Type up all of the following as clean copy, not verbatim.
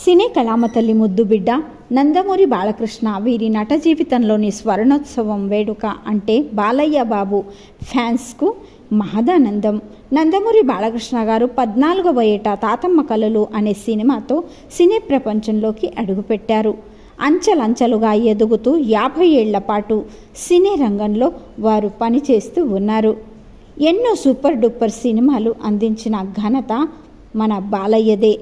సినీ కళామతల్లి ముద్దుబిడ్డ నందమూరి బాలకృష్ణ వీరి నట జీవితంలోని స్వర్ణోత్సవం వేడుక అంటే బాలయ్య బాబు ఫ్యాన్స్కు మహదానందం. నందమూరి బాలకృష్ణ గారు 14వ ఏట తాతమ్మ కలలు అనే సినిమాతో సినీ ప్రపంచంలోకి అడుగుపెట్టారు. అంచెలంచెలుగా ఎదుగుతూ 50 ఏళ్ల పాటు సినీ రంగంలో వారు పనిచేస్తూ ఉన్నారు. ఎన్నో సూపర్ డూపర్ సినిమాలు అందించిన ఘనత మన బాలయ్యదే.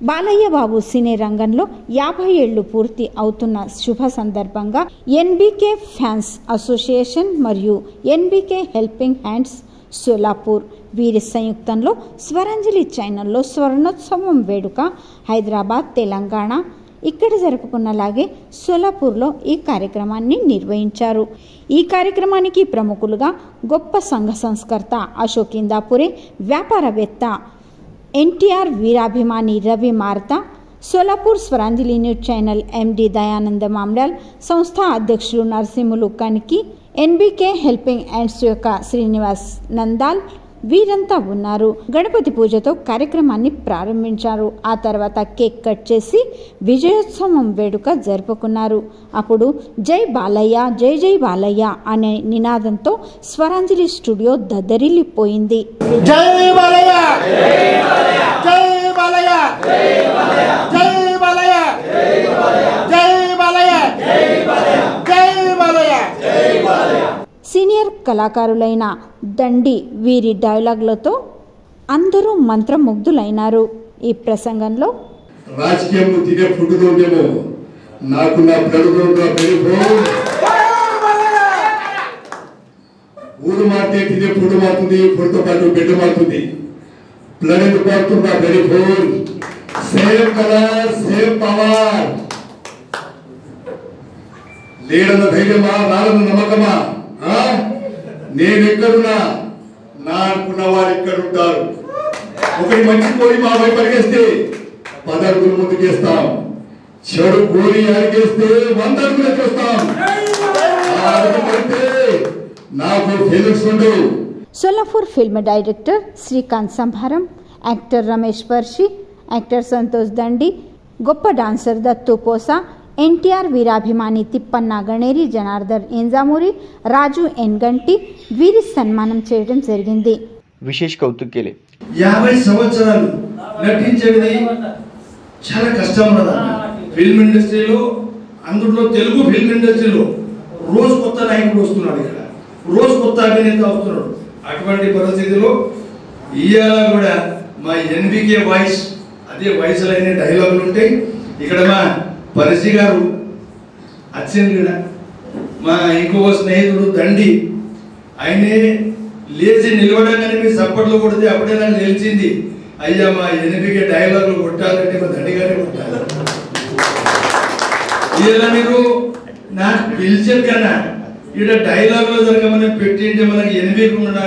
బాలయ్య బాబు సినీ రంగంలో 50 ఏళ్లు పూర్తి అవుతున్న శుభ సందర్భంగా ఎన్బీకే ఫ్యాన్స్ అసోసియేషన్ మరియు ఎన్బీకే హెల్పింగ్ హ్యాండ్స్ సోలాపూర్ వీరి సంయుక్తంలో స్వరాంజలి ఛానల్లో స్వర్ణోత్సవం వేడుక హైదరాబాద్, తెలంగాణ ఇక్కడ జరుపుకున్నలాగే సోలాపూర్లో ఈ కార్యక్రమాన్ని నిర్వహించారు. ఈ కార్యక్రమానికి ప్రముఖులుగా గొప్ప సంఘ సంస్కర్త అశోక్ ఇందాపురే, వ్యాపారవేత్త ఎన్టీఆర్ వీరాభిమాని Ravi Marta, Solapur Swaranjali news channel MD Dayananda Mamdal, సంస్థ అధ్యక్షులు నరసింహులు కనికి, ఎన్బీకే హెల్పింగ్ హ్యాండ్స్ యొక్క శ్రీనివాస్ నందాల్ వీరంతా ఉన్నారు. గణపతి పూజతో కార్యక్రమాన్ని ప్రారంభించారు. ఆ తర్వాత కేక్ కట్ చేసి విజయోత్సవం వేడుక జరుపుకున్నారు. అప్పుడు జై బాలయ్య, జై జై బాలయ్య అనే నినాదంతో స్వరాంజలి స్టూడియో దద్దరిల్లిపోయింది. జై బాలయ్య, జై బాలయ్య, జై బాలయ్య, జై బాలయ్య, జై బాలయ్య. సీనియర్ కళాకారులైన దండి వీరి డైలాగులతో అందరూ మంత్రముగ్ధులైనారు. ఈ ప్రసంగంలో రాజకీయం తినే పుట్టుదోడేమో నాకు నా ఊరు మాటే తినే పుట్టు మారుతుంది, పుట్టుతో పాటు బిడ్డ మారుతుంది. బ్లడ్ ఎందుకు మారుతుంది? Very phone same colour same power. లేడన్న ధైర్యమా, నాన్న నమ్మకమా? నేనెక్కడున్నా నా అనుకున్న వారు ఎక్కడుంటారు. ఒకటి మంచి కోరి మా వైపు పరిగేస్తే 10 అడుగులు ముందుకేస్తాం, చెడు కోరి అడిగేస్తే 100 అడుగులు చూస్తాం. నాకు ఫీలింగ్స్ ఉండవు. Solapur film director Srikanth Sambharam, actor Ramesh Parshi, actor Santosh Dandi, గొప్ప డాన్సర్ దత్తు పోసా, ఎన్టీఆర్ వీరాభిమాని తిప్పన్న గణేరి, జనార్దన్ ఎంజామూరి, రాజు ఎన్గంటి వీరి సన్మానం చేయడం జరిగింది. విశేష కౌతుక్ కేలే 50 సంవత్సరాలు నటించేది చాలా కష్టం కదా ఫిల్మ్ ఇండస్ట్రీలో. అందులో తెలుగు ఫిల్మ్ ఇండస్ట్రీలో రోజు కొత్త నాయకుడు వస్తున్నాడు, ఇక్కడ రోజు కొత్త అభినేత వస్తున్నాడు. అటువంటి పరిస్థితిలో ఇవాళ కూడా మా ఎన్బీకే వాయిస్ అదే వాయిస్లో అయిన డైలాగులు ఉంటాయి. ఇక్కడ మా పరిసి గారు వచ్చింది కూడా, మా ఇంకొక స్నేహితుడు దండి ఆయనే లేచి నిలవడంగానే మీరు సప్పట్లు కొడితే అప్పుడే నాకు తెలిసింది, అయ్యా మా ఎన్బీకే డైలాగులు కొట్టాలంటే మా దండి గారే కొట్టాలి. ఇలా మీరు నాకు పిలిచారు కన్నా ఇక్కడ డైలాగులో జరగమని పెట్టింటే మనకి ఎన్బీకి ఉన్న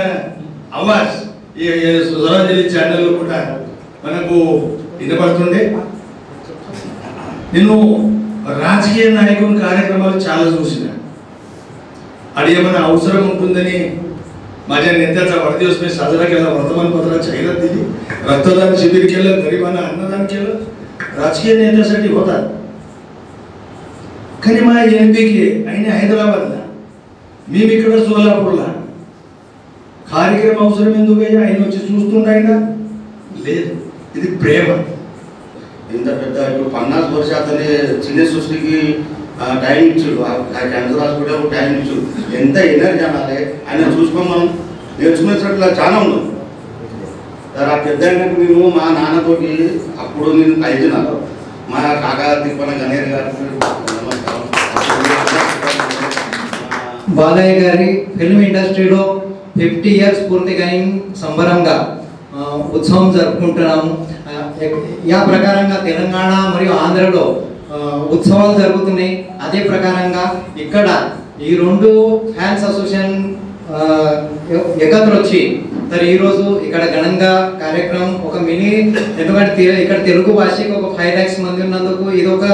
అవాజ్ ఈ స్వరాంజలి ఛానల్లో కూడా మనకు వినపడుతుండే. నేను రాజకీయ నాయకుని కార్యక్రమాలు చాలా చూసిన, అది ఏమైనా అవసరం ఉంటుందని माझ्या नेत्याचा वाढदिवस मी साजरा केला, वर्तमानपत्रात जाहिरात दिली, रक्तदान शिबिर केलं, गरिबांना अन्नदान केलं. राजकीय नेत्यासाठी होतात కానీ మా ఎంపీకి ఆయన హైదరాబాద్లో మేము ఇక్కడ సోలాపూర్లో కార్యక్రమం అవసరం ఎందుకు ఆయన వచ్చి చూస్తుండయినా లేదు. ఇది ప్రేమ. ఇంత పెద్ద ఇప్పుడు 50 వర్షాలనే సినీ సృష్టికి టైం ఇచ్చాడు, క్యాన్సర్ కూడా టైం ఇచ్చాడు. ఎంత ఎనర్జీ అనాలి ఆయన చూసుకొని మనం నేర్చుకునేటట్లు చాలా ఉన్నాం. ఆ పెద్ద నేను మా నాన్నతోటి అప్పుడు నేను కలిసిన మా కాకా తిప్పన గణేర్ గారు బాలయ్య గారి ఫిల్మ్ ఇండస్ట్రీలో 50 ఇయర్స్ పూర్తిగా సంబరంగా ఉత్సవం జరుపుకుంటున్నాము. యా ప్రకారంగా తెలంగాణ మరియు ఆంధ్రలో ఉత్సవాలు జరుగుతున్నాయి. అదే ప్రకారంగా ఇక్కడ ఈ 2 ఫ్యాన్స్ అసోసియేషన్ ఏకత్రొచ్చి మరి ఈరోజు ఇక్కడ ఘనంగా కార్యక్రమం ఒక మినీ, ఎందుకంటే ఇక్కడ తెలుగు భాషకి ఒక 5 lakhs మంది ఉన్నందుకు ఇది ఒక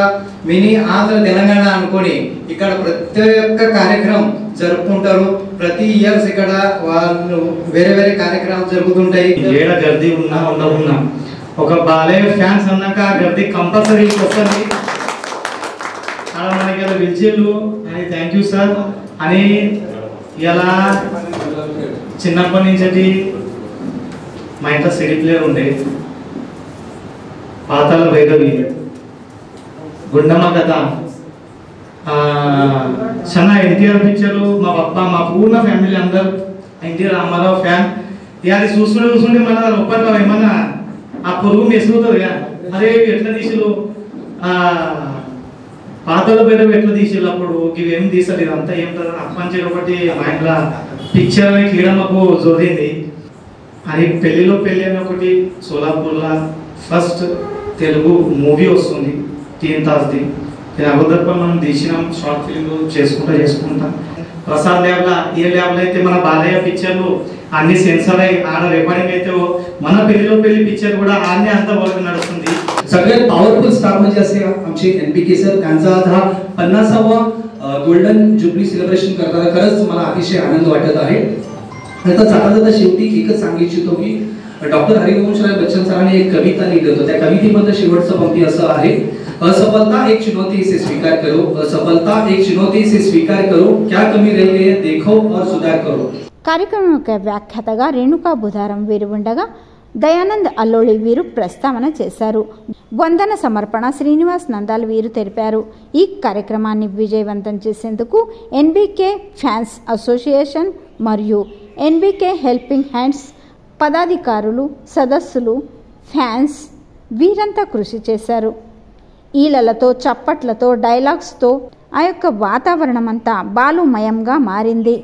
మినీ ఆంధ్ర తెలంగాణ అనుకొని ఇక్కడ ప్రతి ఒక్క కార్యక్రమం జరుపుకుంటారు. ప్రతి ఇయర్స్ ఇక్కడ వాళ్ళు వేరే వేరే కార్యక్రమాలు జరుగుతుంటాయి. ఏడ గర్దీ ఉన్నా ఉండకున్నా ఒక బాలయ్య ఫ్యాన్స్ అన్నాక గది కంపల్సరీ వస్తుంది. అలా మనకి ఇలా పిలిచిళ్ళు అని థ్యాంక్ యూ సార్ అని. ఇలా చిన్నప్పటి నుంచి మా ఇంట్లో సిడీ ప్లేయర్ ఉండే, పాతాళ భైరవి, గుండమ్మ కథ, చాలా ఎన్టీఆర్ పిక్చర్లు. మా పప్ప మా పూర్ణ ఫ్యామిలీ అందరు ఎన్టీఆర్ రామారావు ఫ్యాన్. ఇక అది చూస్తుంటే మన ఒప్పట్లో ఏమన్నా ఆ పొరుగు మెసుగుతుంది కదా, అదే ఎట్లా తీసిరు పాతాళ భైరవి ఎట్లా తీసిరు అప్పుడు ఇవి ఏం తీసారు ఇదంతా ఏం అప్పంచి ఒకటి మా ఇంట్లో పిక్చర్ అని కీడమ్మకు జోరింది. అది పెళ్లిలో పెళ్ళి అని ఒకటి సోలాపూర్లో ఫస్ట్ తెలుగు మూవీ వస్తుంది టీన్ తాజ్ది. ఇది అబద్ధపై మనం తీసినాం, షార్ట్ ఫిల్మ్ చేసుకుంటా ప్రసాద్ ల్యాబ్లో. ఏ ల్యాబ్లో అయితే మన బాలయ్య పిక్చర్లు అన్ని సెన్సర్ అయ్యి ఆడ రికార్డింగ్ అయితే మన పెళ్లిలో పెళ్లి పిक्చర్ కూడా आडने अंत वर्क नడుస్తుంది. सगळ्यात पॉवरफुल स्टार म्हणजे असे आमचे एनपीके सर, त्यांचा हा 50वा गोल्डन जुबली सेलिब्रेशन करताना खरंच मला अतिशय आनंद वाटत आहे. आता जाता शेवटी एकच सांगू इच्छितो की डॉक्टर हरिवंशराय बच्चन सरांनी एक कविता लिहिली होती. त्या कवितेमध्ये शेवटचं पंक्ती असं आहे, असफलता एक चुनौती से स्वीकार करो, असफलता एक चुनौती से स्वीकार करो, क्या कमी रह गई है देखो और सुधार करो. కార్యక్రమం యొక్క వ్యాఖ్యాతగా రేణుకా బుధారం వీరు ఉండగా దయానంద్ అల్లోళి వీరు ప్రస్తావన చేశారు. వందన సమర్పణ శ్రీనివాస్ నందాల్ వీరు తెలిపారు. ఈ కార్యక్రమాన్ని విజయవంతం చేసేందుకు ఎన్బీకే ఫ్యాన్స్ అసోసియేషన్ మరియు ఎన్బీకే హెల్పింగ్ హ్యాండ్స్ పదాధికారులు, సదస్సులు, ఫ్యాన్స్ వీరంతా కృషి చేశారు. ఈలలతో, చప్పట్లతో, డైలాగ్స్తో ఆ యొక్క వాతావరణం అంతా బాలుమయంగా మారింది.